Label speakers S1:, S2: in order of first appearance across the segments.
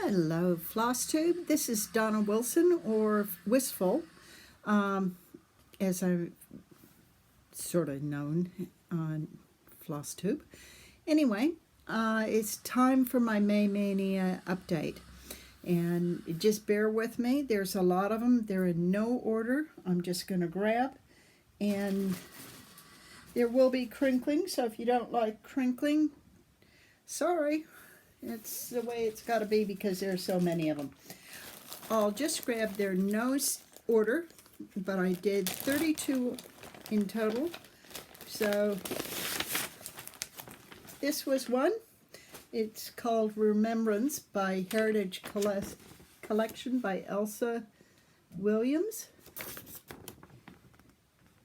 S1: Hello, Floss Tube. This is Donna Wilson, or Wistful, as I'm sort of known on Floss Tube. Anyway, it's time for my maynia update. And just bear with me. There's a lot of them. They're in no order. I'm just going to grab. And there will be crinkling, so if you don't like crinkling, sorry. It's the way it's got to be because there are so many of them. I'll just grab their no order, but I did 32 in total. So this was one. It's called Remembrance by Heritage Collection by Elsa Williams.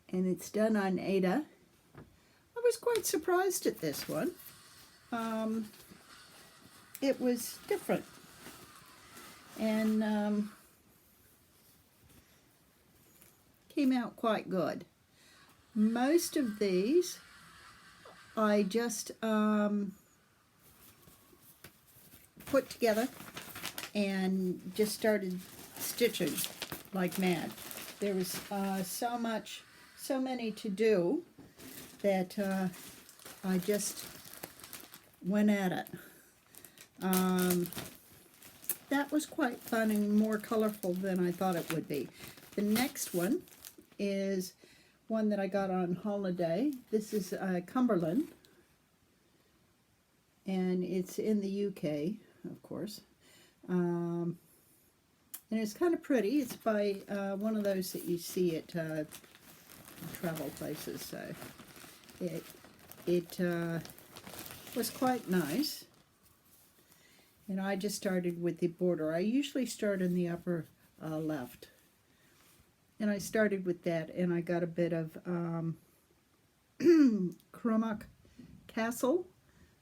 S1: And it's done on Ada. I was quite surprised at this one. It was different, and came out quite good. Most of these I just put together and just started stitching like mad. There was so many to do that I just went at it. That was quite fun and more colorful than I thought it would be. The next one is one that I got on holiday. This is Cumberland, and it's in the UK, of course. And it's kind of pretty. It's by one of those that you see at travel places. So it was quite nice. And I just started with the border. I usually start in the upper left. And I started with that, and I got a bit of Crummock Castle,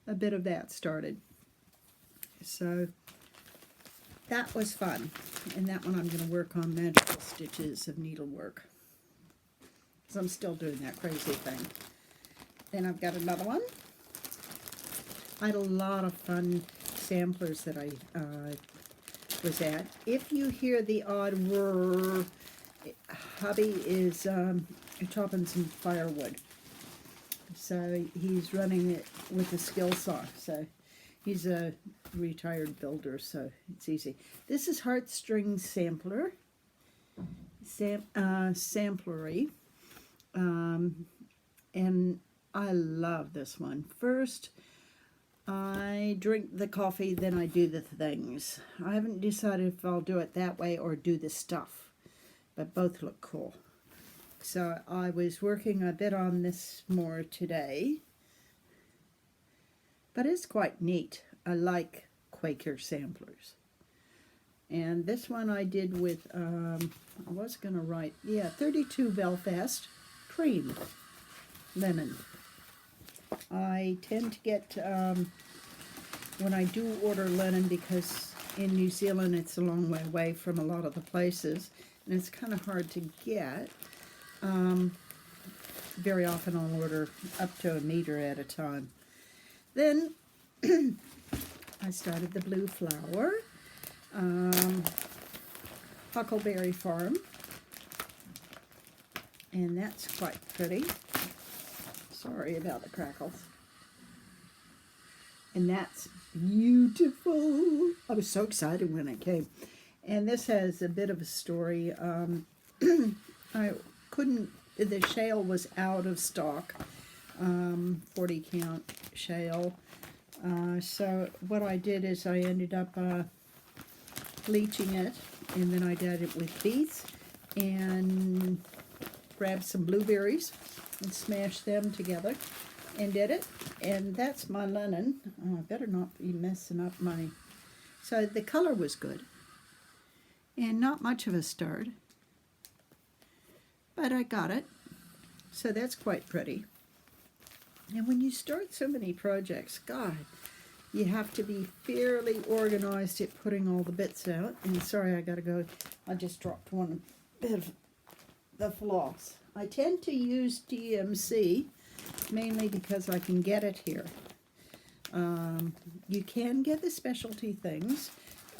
S1: a bit of that started. So that was fun. And that one I'm going to work on magical stitches of needlework, because I'm still doing that crazy thing. Then I've got another one. I had a lot of fun samplers that I was at. If you hear the odd whir, hubby is chopping some firewood. So he's running it with a skill saw. So he's a retired builder, so it's easy. This is Heartstring Sampler. Samplery. And I love this one. First, I drink the coffee, then I do the things. I haven't decided if I'll do it that way or do the stuff, but both look cool. So I was working a bit on this more today, but it's quite neat. I like Quaker samplers. And this one I did with, I was going to write, 32 Belfast cream lemon. I tend to get, when I do order linen, because in New Zealand it's a long way away from a lot of the places, and it's kind of hard to get, very often I'll order up to a meter at a time. Then I started the Blue Flower, Huckleberry Farm, and that's quite pretty. Sorry about the crackles. And that's beautiful. I was so excited when it came. And this has a bit of a story. I couldn't, the shale was out of stock, 40 count shale. So what I did is I ended up bleaching it, and then I did it with beets and grabbed some blueberries and smashed them together and did it. And that's my linen. Oh, I better not be messing up my... So the color was good. And not much of a start. But I got it. So that's quite pretty. And when you start so many projects, God, you have to be fairly organized at putting all the bits out. And sorry, I gotta go. I just dropped one bit of the floss. I tend to use DMC mainly because I can get it here. You can get the specialty things.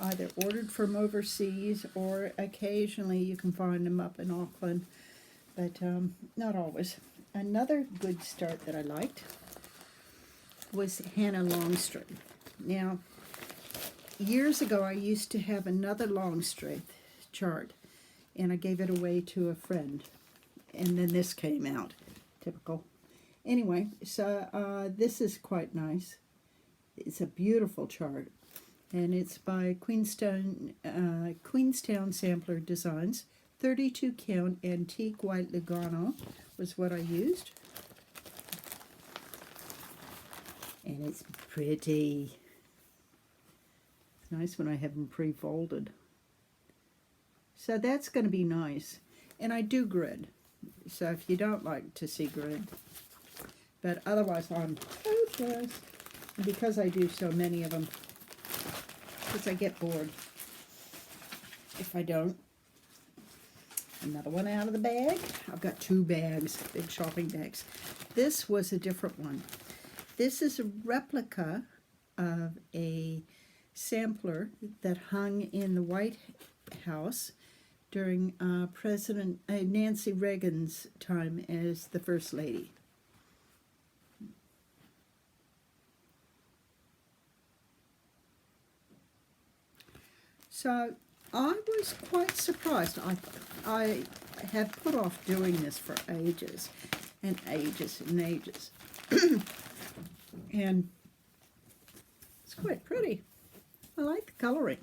S1: either ordered from overseas or occasionally you can find them up in Auckland, but not always. Another good start that I liked was Hannah Longstreth. Now, years ago I used to have another Longstreth chart, and I gave it away to a friend, and then this came out. Typical. Anyway, so this is quite nice. It's a beautiful chart, and it's by Queenstown Sampler Designs. 32 count antique white Lugano was what I used, and it's pretty. It's nice when I have them pre-folded. So that's going to be nice. And I do grid. So if you don't like to see grid. But otherwise I'm hopeless. And because I do so many of them, because I get bored if I don't. Another one out of the bag. I've got 2 bags, big shopping bags. This was a different one. This is a replica of a sampler that hung in the White House during President Nancy Reagan's time as the First Lady. So I was quite surprised. I have put off doing this for ages and ages and ages. And it's quite pretty. I like the coloring.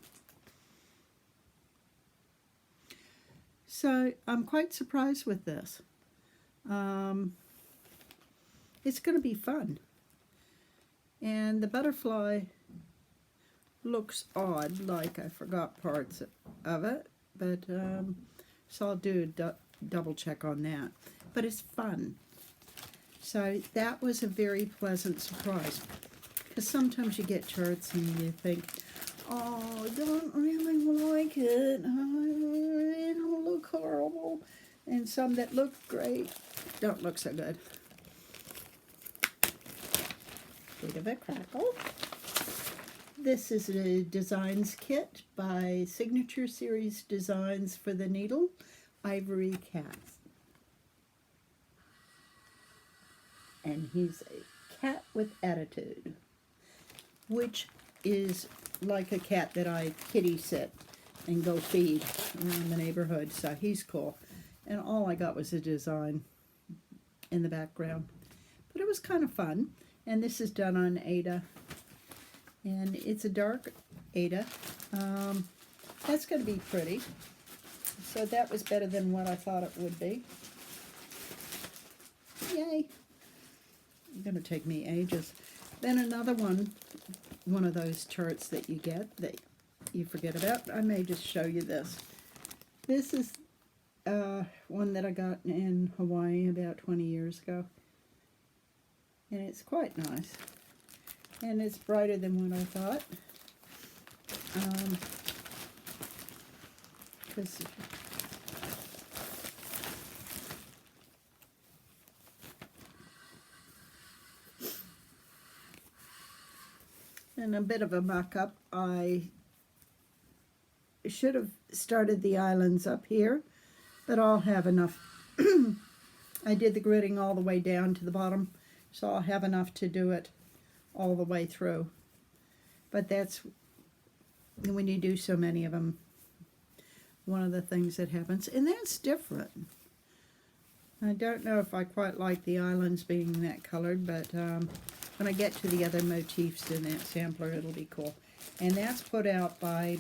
S1: So I'm quite surprised with this. It's going to be fun. And the butterfly looks odd, like I forgot parts of it, but so I'll do a double check on that. But it's fun. So that was a very pleasant surprise, because sometimes you get charts and you think, oh, I don't really like it, it'll look horrible, and some that look great don't look so good. Bit of a crackle. This is a designs kit by Signature Series Designs for the Needle, Ivory Cat. And he's a cat with attitude, which is like a cat that I kitty sit and go feed around the neighborhood, so he's cool. And all I got was a design in the background. But it was kind of fun. And this is done on Ada. And it's a dark Ada. That's going to be pretty. So that was better than what I thought it would be. Yay! It's going to take me ages. Then another one of those charts that you get that you forget about. I may just show you this. This is one that I got in Hawaii about 20 years ago. And it's quite nice. And it's brighter than what I thought. And a bit of a mock-up. I should have started the islands up here, but I'll have enough. I did the gridding all the way down to the bottom, so I'll have enough to do it all the way through. But that's, when you do so many of them, one of the things that happens, and that's different. I don't know if I quite like the islands being that colored, but when I get to the other motifs in that sampler, it'll be cool. And that's put out by,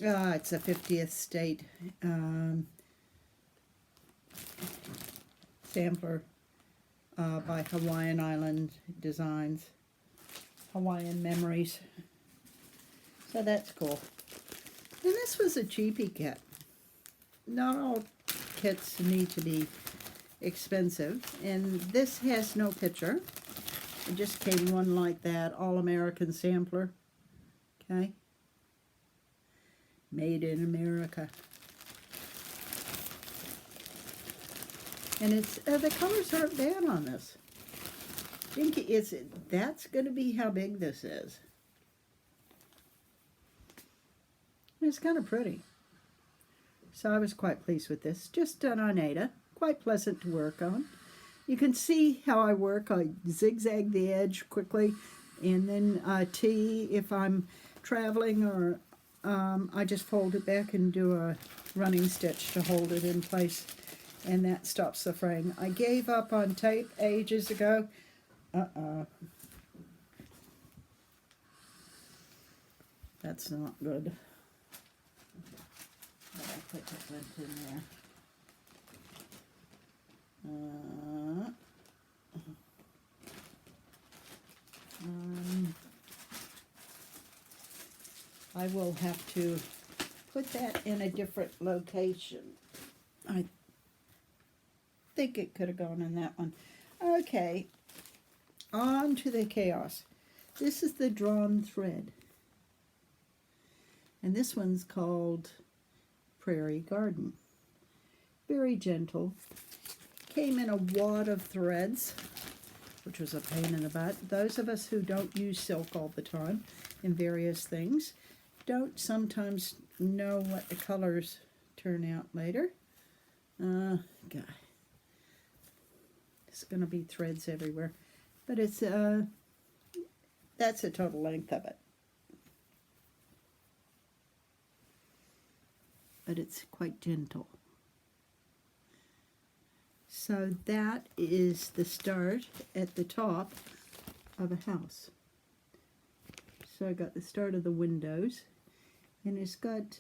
S1: it's a 50th state sampler by Hawaiian Island Designs, Hawaiian Memories. So that's cool. And this was a cheapie kit. Not all kits need to be expensive. And this has no picture. It just came one like that, All-American sampler. Okay. Made in America. And it's the colors aren't bad on this. I think that's going to be how big this is. It's kind of pretty. So I was quite pleased with this. Just done on Aida. Quite pleasant to work on. You can see how I work. I zigzag the edge quickly and then tee if I'm traveling, or I just fold it back and do a running stitch to hold it in place, and that stops the fraying. I gave up on tape ages ago. That's not good. But I put that lint in there. I will have to put that in a different location. I think it could have gone in that one. Okay, on to the chaos. This is the drawn thread. And this one's called Prairie Garden. Very gentle. Came in a wad of threads, which was a pain in the butt. Those of us who don't use silk all the time in various things don't sometimes know what the colors turn out later. God. It's going to be threads everywhere. But it's, that's the total length of it. But it's quite gentle. So that is the start at the top of a house. So I got the start of the windows, and it's got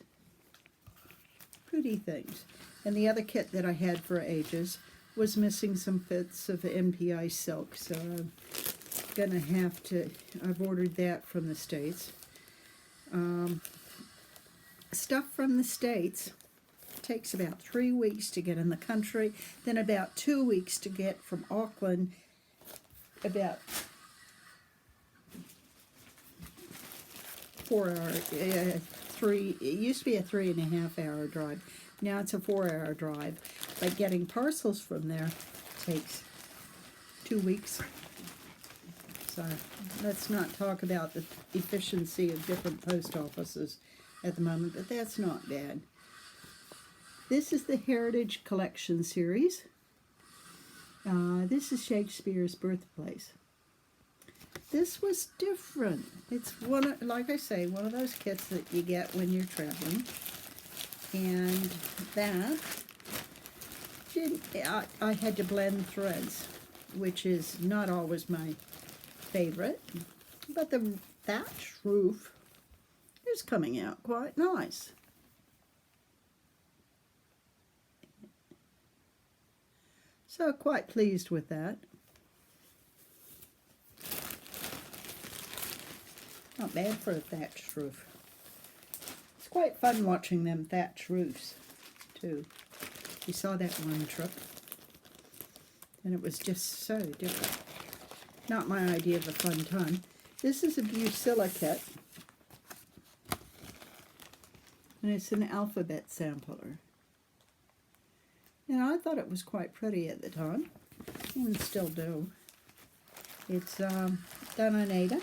S1: pretty things. And the other kit that I had for ages was missing some bits of MPI silk, so I'm gonna have to, I've ordered that from the States. Stuff from the States takes about 3 weeks to get in the country, then about 2 weeks to get from Auckland, about 4 hours, it used to be a 3.5 hour drive. Now it's a 4 hour drive. But getting parcels from there takes 2 weeks. So let's not talk about the efficiency of different post offices at the moment, but that's not bad. This is the Heritage Collection series. This is Shakespeare's birthplace. This was different. It's one of, like I say, one of those kits that you get when you're traveling. And that, I had to blend threads, which is not always my favorite. But the thatch roof is coming out quite nice. So quite pleased with that. Not bad for a thatched roof. It's quite fun watching them thatch roofs too. We saw that one trip and it was just so different. Not my idea of a fun time. This is a Bucilla kit, and it's an alphabet sampler. And I thought it was quite pretty at the time, and still do. It's done on Aida,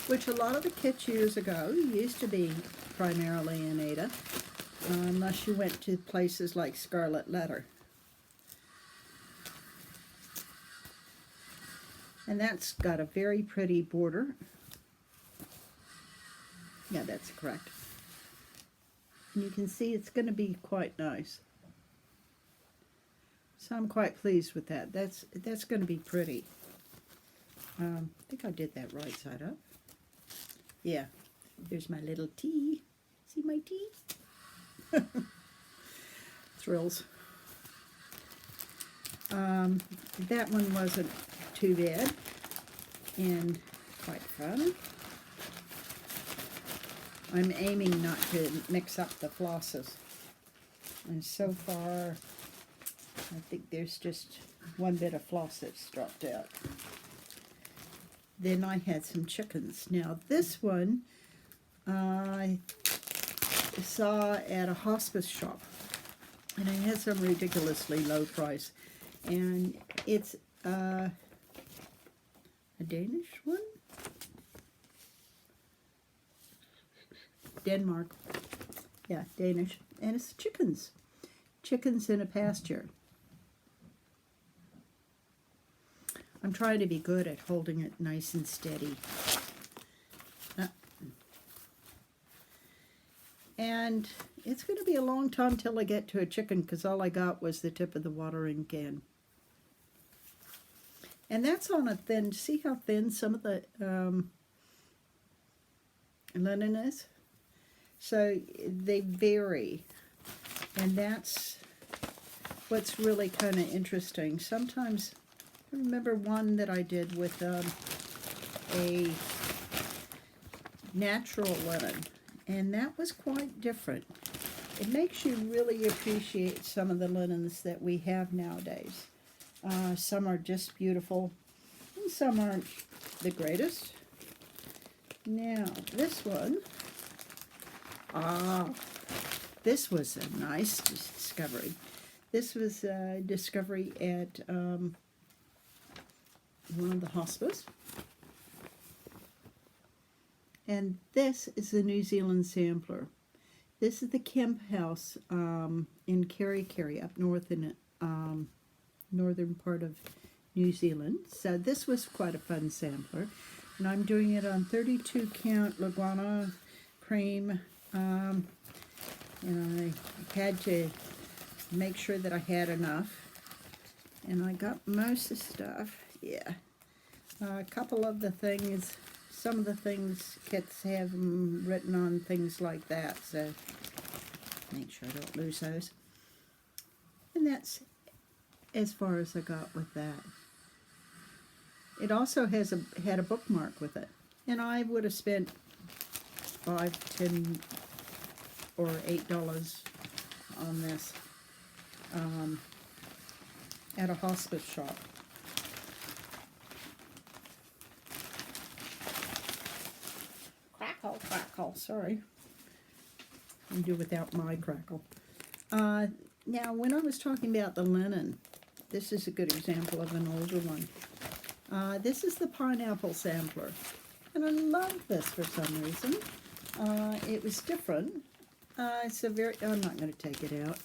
S1: which a lot of the kits years ago used to be primarily in Aida, unless you went to places like Scarlet Letter. And that's got a very pretty border. Yeah, that's correct. And you can see it's going to be quite nice. So I'm quite pleased with that. That's going to be pretty. I think I did that right side up. Yeah, there's my little T. See my T? Thrills. That one wasn't too bad and quite fun. I'm aiming not to mix up the flosses. And so far, I think there's just one bit of floss that's dropped out. Then I had some chickens. Now this one I saw at a hospice shop, and it had some ridiculously low price. And it's a Danish one? Denmark. Yeah, Danish. And it's chickens. Chickens in a pasture. I'm trying to be good at holding it nice and steady. And it's going to be a long time till I get to a chicken because all I got was the tip of the watering can. And that's on a thin, see how thin some of the linen is? So they vary. And that's what's really kind of interesting. Sometimes, I remember one that I did with a natural linen. And that was quite different. It makes you really appreciate some of the linens that we have nowadays. Some are just beautiful, and some aren't the greatest. Now, this one, this was a nice discovery. This was a discovery at one of the hospice. And this is the New Zealand sampler. This is the Kemp House in Kerikeri, up north in northern part of New Zealand. So this was quite a fun sampler. And I'm doing it on 32 count Laguna cream. And I had to make sure that I had enough. And I got most of the stuff. Yeah. A couple of the things, some of the things, kits have them written on things like that. So make sure I don't lose those. And that's as far as I got with that. It also has had a bookmark with it, and I would have spent $5, $10, or $8 on this at a hospice shop. Crackle, crackle. Sorry, I do without my crackle. Now, when I was talking about the linen, this is a good example of an older one. This is the pineapple sampler, and I love this for some reason. It was different. It's a very, I'm not going to take it out.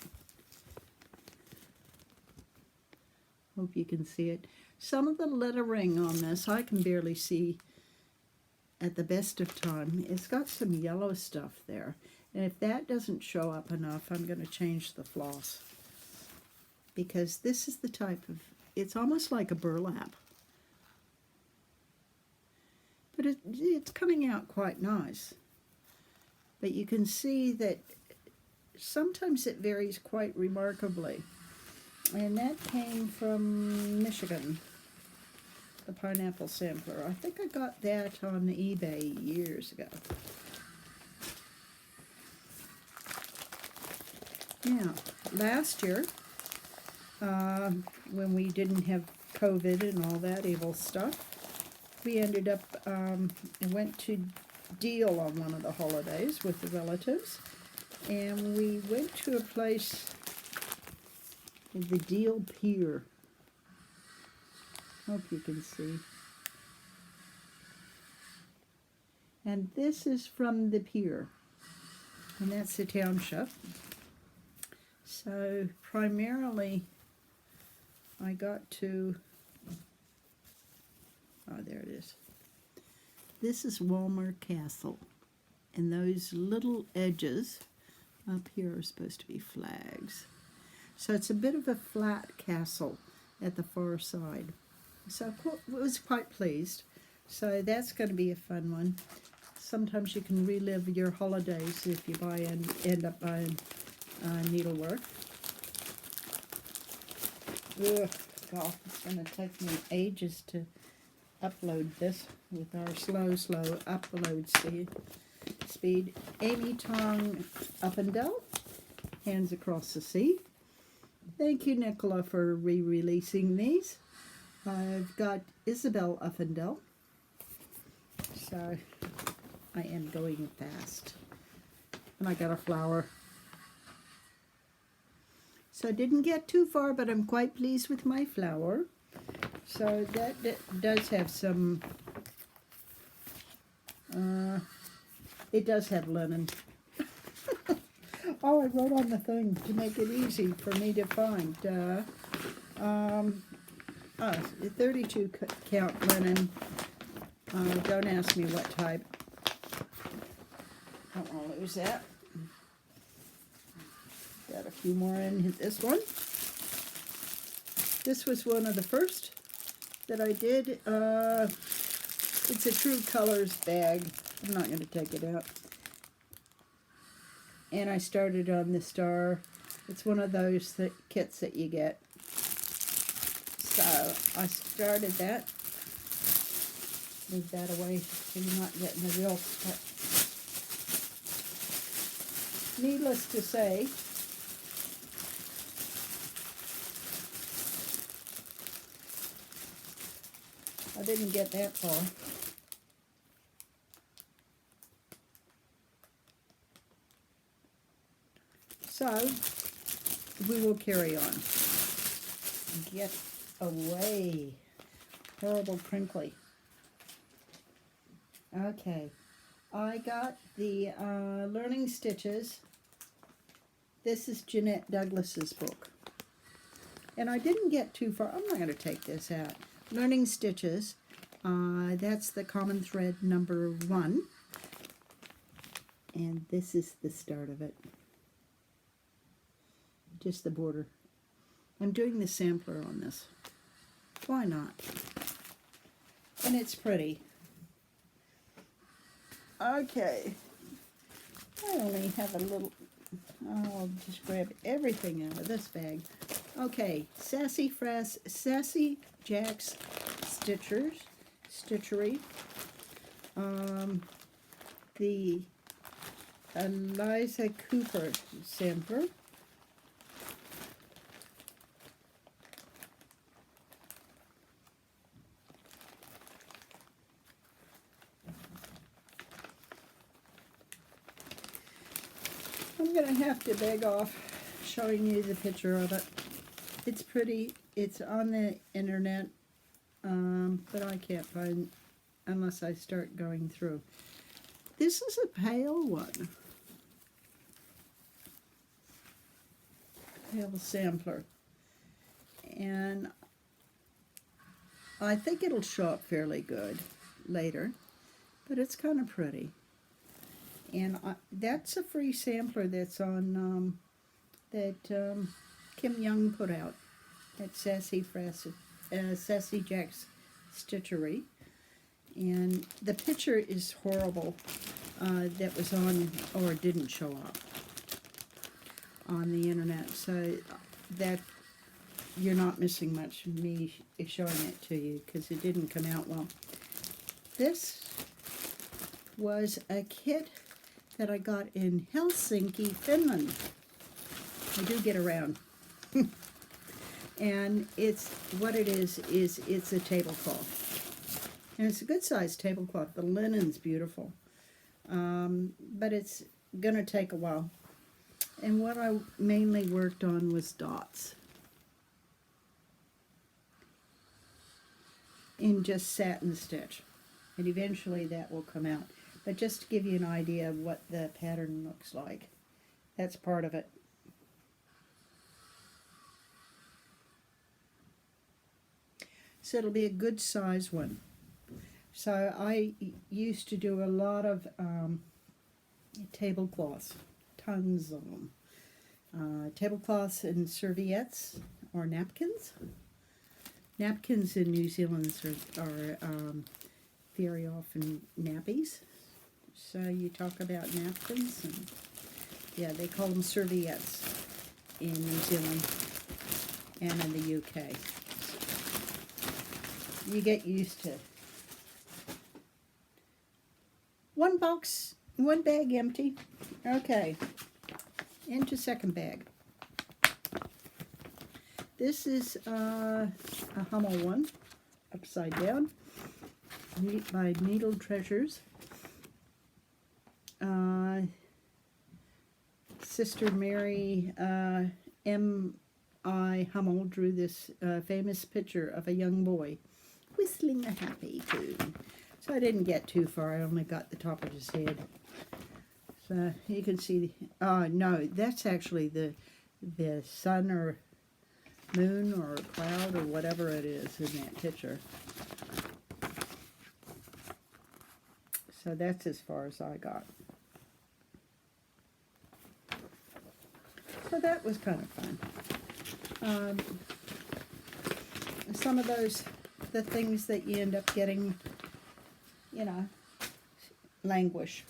S1: Hope you can see it. Some of the lettering on this I can barely see at the best of time. It's got some yellow stuff there. And if that doesn't show up enough, I'm going to change the floss. Because this is the type of, it's almost like a burlap. But it's coming out quite nice. But you can see that sometimes it varies quite remarkably. And that came from Michigan, the pineapple sampler. I think I got that on eBay years ago. Now, last year, when we didn't have COVID and all that evil stuff, we ended up, went to Deal on one of the holidays with the relatives, and we went to a place, the Deal Pier. Hope you can see. And this is from the pier, and that's the township. So primarily I got to, oh, there it is. This is Walmer Castle, and those little edges up here are supposed to be flags. So it's a bit of a flat castle at the far side. So I was quite pleased. So that's going to be a fun one. Sometimes you can relive your holidays if you buy and end up buying needlework. Ugh, God, it's going to take me ages to upload this with our slow upload speed. Amy Tong Uppendell, Hands Across the Sea. Thank you, Nicola, for re-releasing these. I've got Isabel Uppendell, so I am going fast. And I got a flower. So I didn't get too far, but I'm quite pleased with my flower. So that does have some, it does have linen. Oh, I wrote on the thing to make it easy for me to find. 32 count linen. Don't ask me what type. Don't want to lose that. Got a few more in this one. This was one of the first that I did. It's a True Colors bag. I'm not going to take it out. And I started on the star. It's one of those kits that you get. So I started that. Move that away so you're not getting the real stuff. Needless to say, I didn't get that far. So, we will carry on. Get away. Horrible crinkly. Okay. I got the Learning Stitches. This is Jeanette Douglas's book. And I didn't get too far. I'm not going to take this out. Learning Stitches. That's the Common Thread number 1. And this is the start of it. Just the border. I'm doing the sampler on this. Why not? And it's pretty. Okay. I only have a little... I'll just grab everything out of this bag. Okay. Sassy Jack's Stitchery. The Eliza Cooper sampler. I'm going to have to beg off showing you the picture of it. It's pretty. It's on the internet, but I can't find unless I start going through. This is a pale one. Pale sampler. And I think it'll show up fairly good later, but it's kind of pretty. And that's a free sampler that's on, Kim Young put out at Sassy Jack's Stitchery. And the picture is horrible that was on, or didn't show up on the internet. So that you're not missing much of me showing it to you because it didn't come out well. This was a kit that I got in Helsinki, Finland. I do get around. And it's, what it is it's a tablecloth. And it's a good sized tablecloth. The linen's beautiful. But it's going to take a while. And what I mainly worked on was dots. In just satin stitch. And eventually that will come out. But just to give you an idea of what the pattern looks like. That's part of it. So it'll be a good size one. So I used to do a lot of tablecloths. Tons of them. Tablecloths and serviettes or napkins. Napkins in New Zealand are very often nappies. So you talk about napkins, and yeah, they call them serviettes in New Zealand and in the UK. You get used to one box, one bag empty. Okay, into second bag. This is a Hummel one, upside down, by Needle Treasures. Sister Mary M.I. Hummel drew this famous picture of a young boy whistling a happy tune. So I didn't get too far. I only got the top of his head. So you can see, no, that's actually the sun or moon or cloud or whatever it is in that picture. So that's as far as I got. So that was kind of fun. Some of those, the things that you end up getting, you know, languish.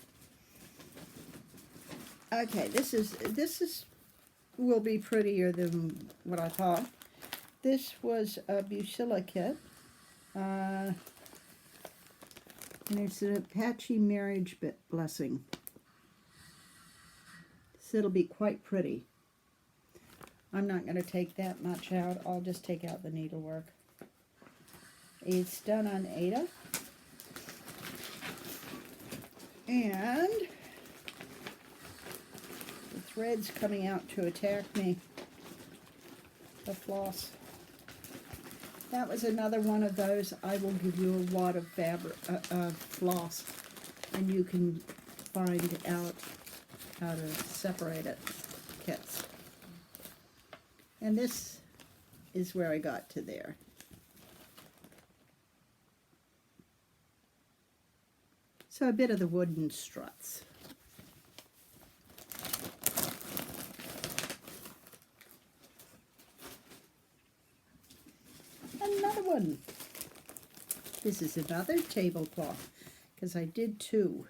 S1: Okay, this will be prettier than what I thought. This was a Bucilla kit. And it's an Apache marriage blessing. So it'll be quite pretty. I'm not going to take that much out. I'll just take out the needlework. It's done on Aida. And the thread's coming out to attack me. The floss. That was another one of those. I will give you a wad of fabric, floss, and you can find out how to separate it. Kits. And this is where I got to there. So a bit of the wooden struts. Another one. This is another tablecloth because I did two.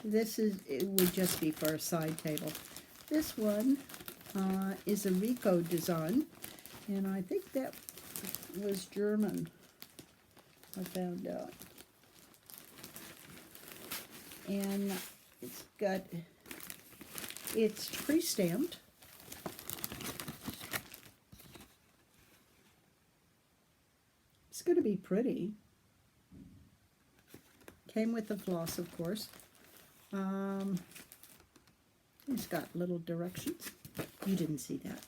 S1: It would just be for a side table. This one is a Rico design, and I think that was German, I found out. And it's pre-stamped. It's going to be pretty. Came with the floss, of course. It's got little directions. You didn't see that.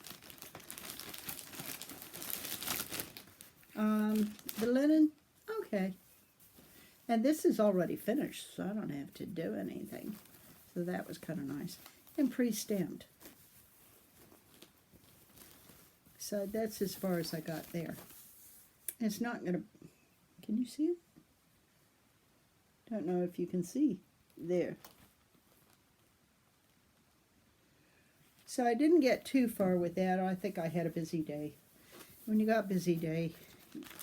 S1: The linen, okay. And this is already finished, so I don't have to do anything. So that was kind of nice. And pre-stamped. So that's as far as I got there. It's not going to... Can you see it? Don't know if you can see. There. So I didn't get too far with that. I think I had a busy day. When you got busy day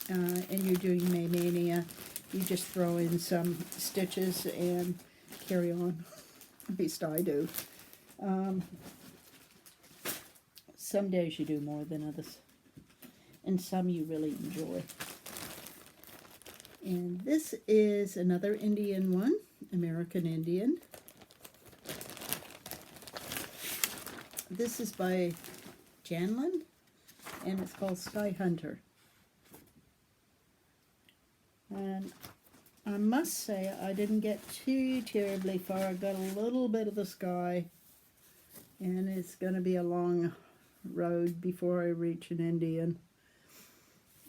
S1: and you're doing maynia, you just throw in some stitches and carry on. At least I do. Some days you do more than others. And some you really enjoy. And this is another Indian one, American Indian. This is by Janlin, and it's called Sky Hunter. And I must say I didn't get too terribly far. I got a little bit of the sky, and it's going to be a long road before I reach an Indian.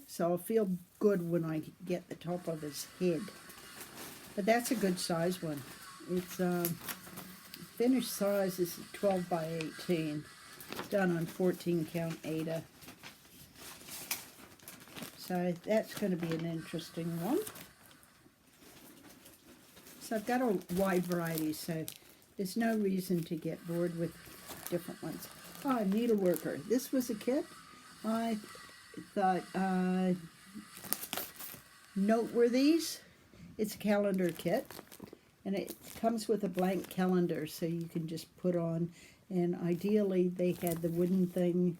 S1: So I'll feel good when I get the top of his head. But that's a good size one. It's finished size is 12 by 18. It's done on 14 count Aida. So that's going to be an interesting one. So I've got a wide variety, so there's no reason to get bored with different ones. Oh, needleworker. This was a kit. I thought noteworthies. It's a calendar kit, and it comes with a blank calendar, so you can just put on. And ideally, they had the wooden thing,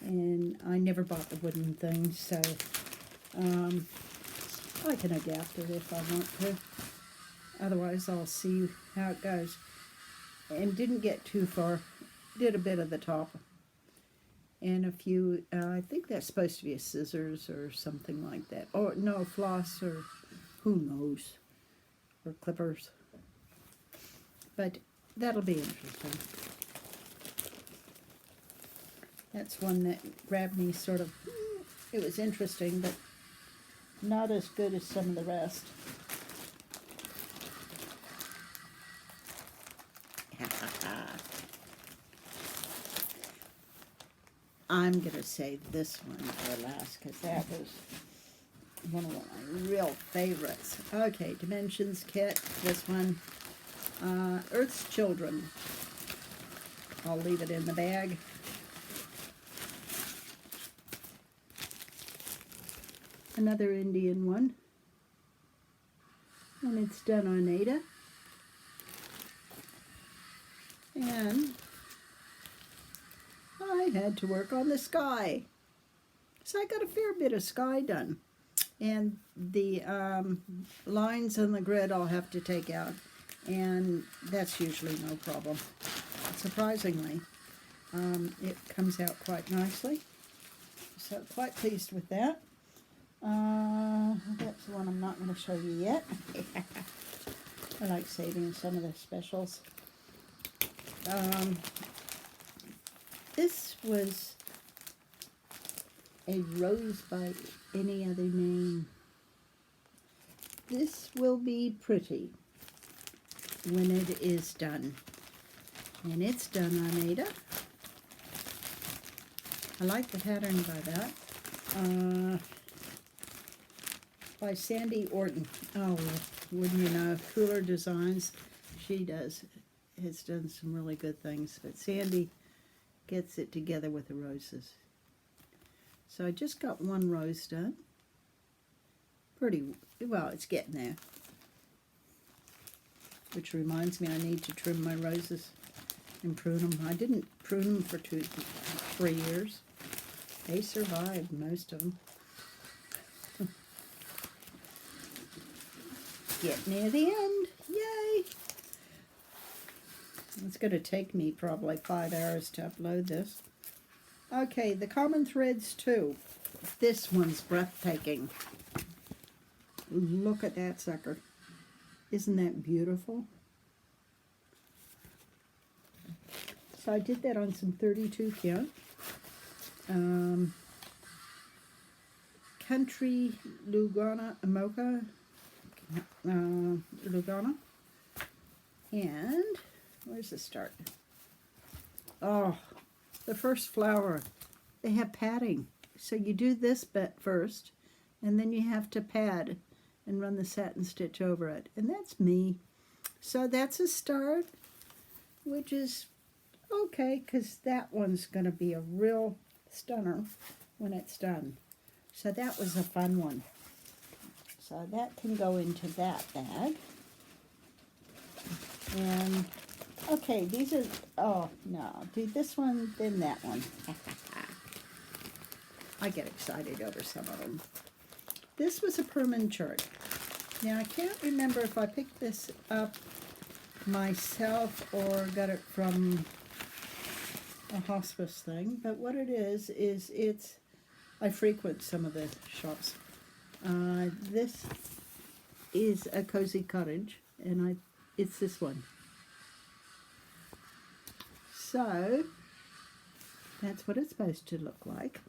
S1: and I never bought the wooden thing, so I can adapt it if I want to. Otherwise, I'll see how it goes. And didn't get too far. Did a bit of the top. And a few, I think that's supposed to be a scissors or something like that. Or no, floss or who knows. Or clippers. But that'll be interesting. That's one that grabbed me sort of, it was interesting, but not as good as some of the rest. I'm going to save this one for last because that was one of my real favorites. Okay, Dimensions Kit, this one. Earth's Children. I'll leave it in the bag. Another Indian one. And it's done on Ada. And I had to work on the sky. So I got a fair bit of sky done. And the lines on the grid I'll have to take out. And that's usually no problem. Surprisingly, it comes out quite nicely. So quite pleased with that. That's the one I'm not going to show you yet. I like saving some of the specials. This was a rose by any other name. This will be pretty when it is done. And it's done on Ada. I like the pattern by that. By Sandy Orton. Oh, wouldn't you know, Cooler Designs. She has done some really good things, but Sandy gets it together with the roses. So I just got one rose done. Pretty well, it's getting there. Which reminds me, I need to trim my roses and prune them. I didn't prune them for 3 years. They survived, most of them. Get near the end. Yay! It's going to take me probably 5 hours to upload this. Okay, the Common Threads 2. This one's breathtaking. Look at that sucker. Isn't that beautiful? So I did that on some 32 count. Country Lugana Mocha. Lugana. And where's the start? Oh, the first flower. They have padding. So you do this bit first, and then you have to pad and run the satin stitch over it. And that's me. So that's a start, which is okay, because that one's going to be a real stunner when it's done. So that was a fun one. So that can go into that bag. And, okay, these are, oh, no, do this one, then that one. I get excited over some of them. This was a permanent chart. Now, I can't remember if I picked this up myself or got it from a hospice thing, but what it is it's, I frequent some of the shops. This is a cozy cottage, and it's this one. So, that's what it's supposed to look like.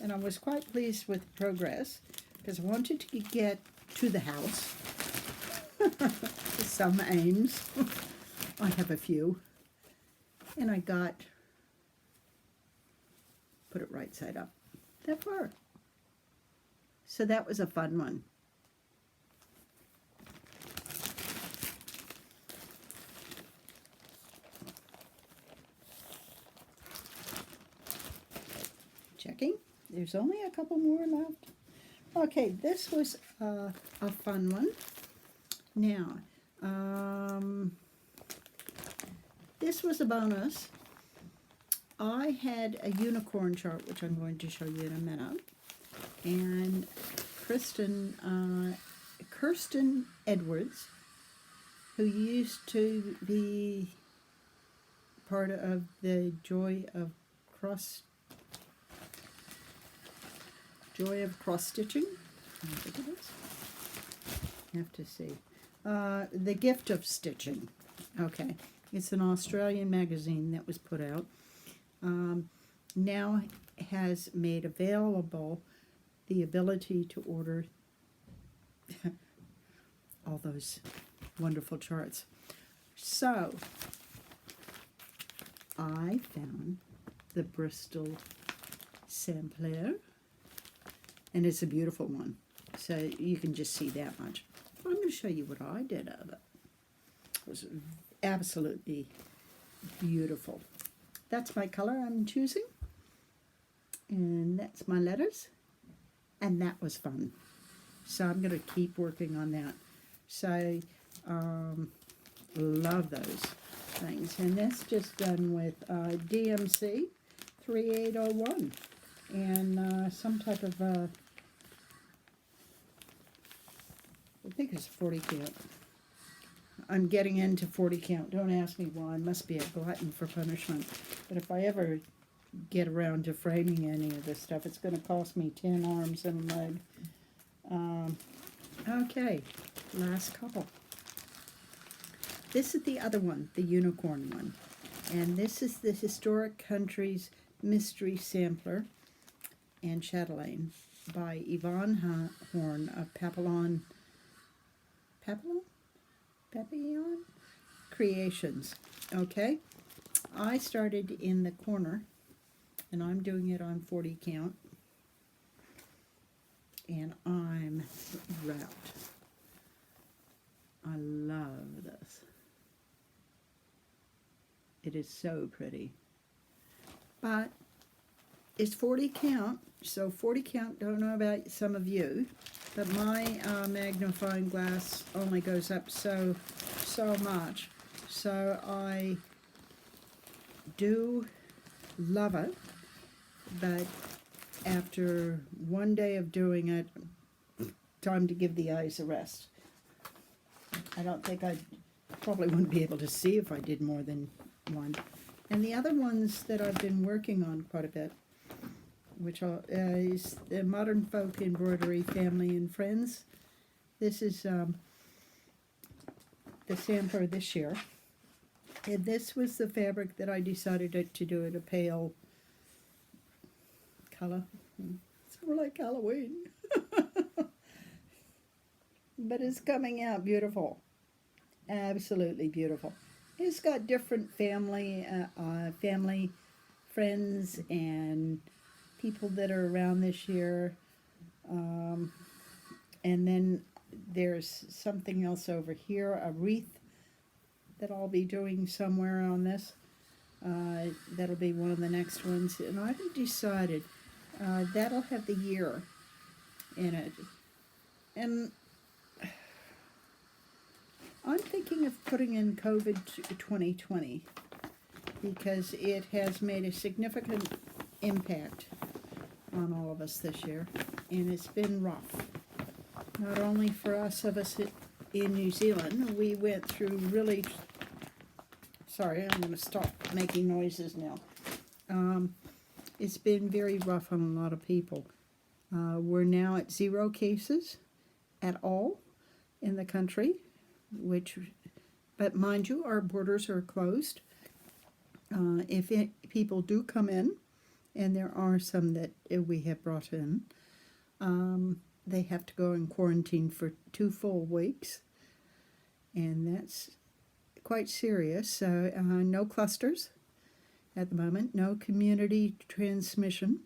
S1: And I was quite pleased with progress, because I wanted to get to the house. Some aims. I have a few. And I put it right side up. That far. So that was a fun one. Checking. There's only a couple more left. Okay, this was a fun one. Now, this was a bonus. I had a unicorn chart, which I'm going to show you in a minute. And Kirsten Edwards, who used to be part of the Joy of Cross-Stitching. I think it is. You have to see. The Gift of Stitching. Okay. It's an Australian magazine that was put out. Now has made available the ability to order all those wonderful charts. So, I found the Bristol sampler, and it's a beautiful one. So you can just see that much. I'm going to show you what I did of it. It was absolutely beautiful. That's my color I'm choosing, and that's my letters, and that was fun. So I'm going to keep working on that. So love those things, and that's just done with DMC 3801 and some type of I think it's 40 count. I'm getting into 40 count. Don't ask me why. I must be a glutton for punishment. But if I ever get around to framing any of this stuff, it's going to cost me 10 arms and a leg. Okay, last couple. This is the other one, the unicorn one. And this is the Historic Countries Mystery Sampler and Shuttling by Yvonne Horn of Papillon Creations. Okay, I started in the corner, and I'm doing it on 40 count, and I'm wrapped. I love this. It is so pretty, but it's 40 count, so 40 count, don't know about some of you, but my magnifying glass only goes up so much. So I do love it, but after one day of doing it, time to give the eyes a rest. I don't think I probably wouldn't be able to see if I did more than one. And the other ones that I've been working on quite a bit, which is the Modern Folk Embroidery Family and Friends. This is the sampler this year. And this was the fabric that I decided to do it a pale color. It's more like Halloween. But it's coming out beautiful. Absolutely beautiful. It's got different family friends and people that are around this year, and then there's something else over here, a wreath that I'll be doing somewhere on this. That'll be one of the next ones, and I haven't decided. That'll have the year in it, and I'm thinking of putting in COVID 2020 because it has made a significant impact on all of us this year, and it's been rough. Not only for us in New Zealand, we went through really, sorry, I'm going to stop making noises now. It's been very rough on a lot of people. We're now at 0 cases at all in the country, but mind you, our borders are closed. If people do come in, and there are some that we have brought in, they have to go in quarantine for 2 full weeks, and that's quite serious. So no clusters at the moment, no community transmission,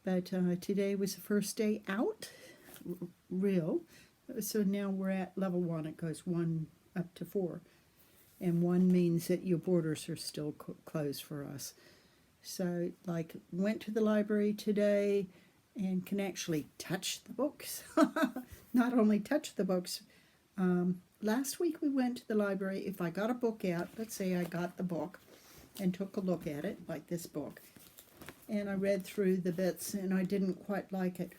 S1: but today was the first day out, real. So now we're at level 1. It goes 1 up to 4, and 1 means that your borders are still closed for us. So, like, went to the library today and can actually touch the books. Not only touch the books. Last week we went to the library. If I got a book out, let's say I got the book and took a look at it, like this book, and I read through the bits and I didn't quite like it,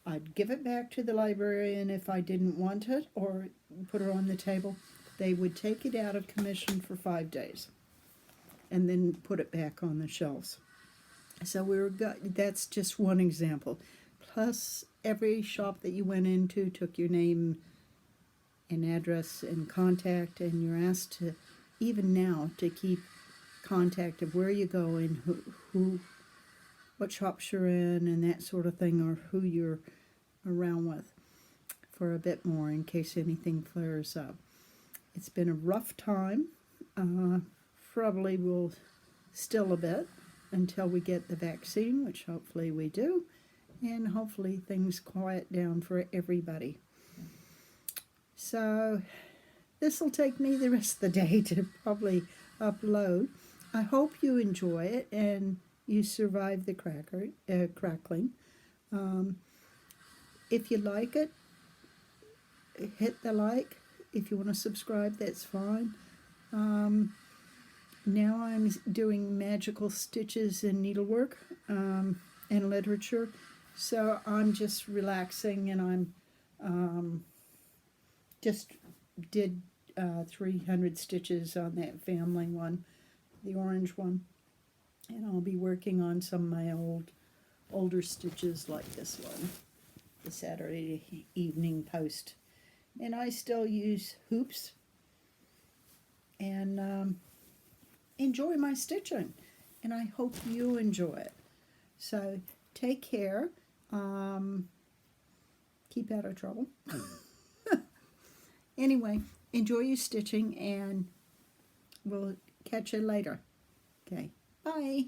S1: I'd give it back to the librarian if I didn't want it, or put it on the table. They would take it out of commission for 5 days and then put it back on the shelves. So that's just one example. Plus, every shop that you went into took your name and address and contact, and you're asked to, even now, to keep contact of where you go and what shops you're in and that sort of thing, or who you're around with, for a bit more in case anything flares up. It's been a rough time. Probably will still a bit until we get the vaccine, which hopefully we do, and hopefully things quiet down for everybody. So this will take me the rest of the day to probably upload. I hope you enjoy it and you survive the crackling. If you like it, hit the like. If you want to subscribe, that's fine. Now I'm doing magical stitches and needlework and literature, so I'm just relaxing, and I'm just did 300 stitches on that family one, the orange one, and I'll be working on some of my older stitches like this one, the Saturday evening post. And I still use hoops and enjoy my stitching, and I hope you enjoy it. So take care, keep out of trouble. Anyway, enjoy your stitching, and we'll catch you later. Okay, bye.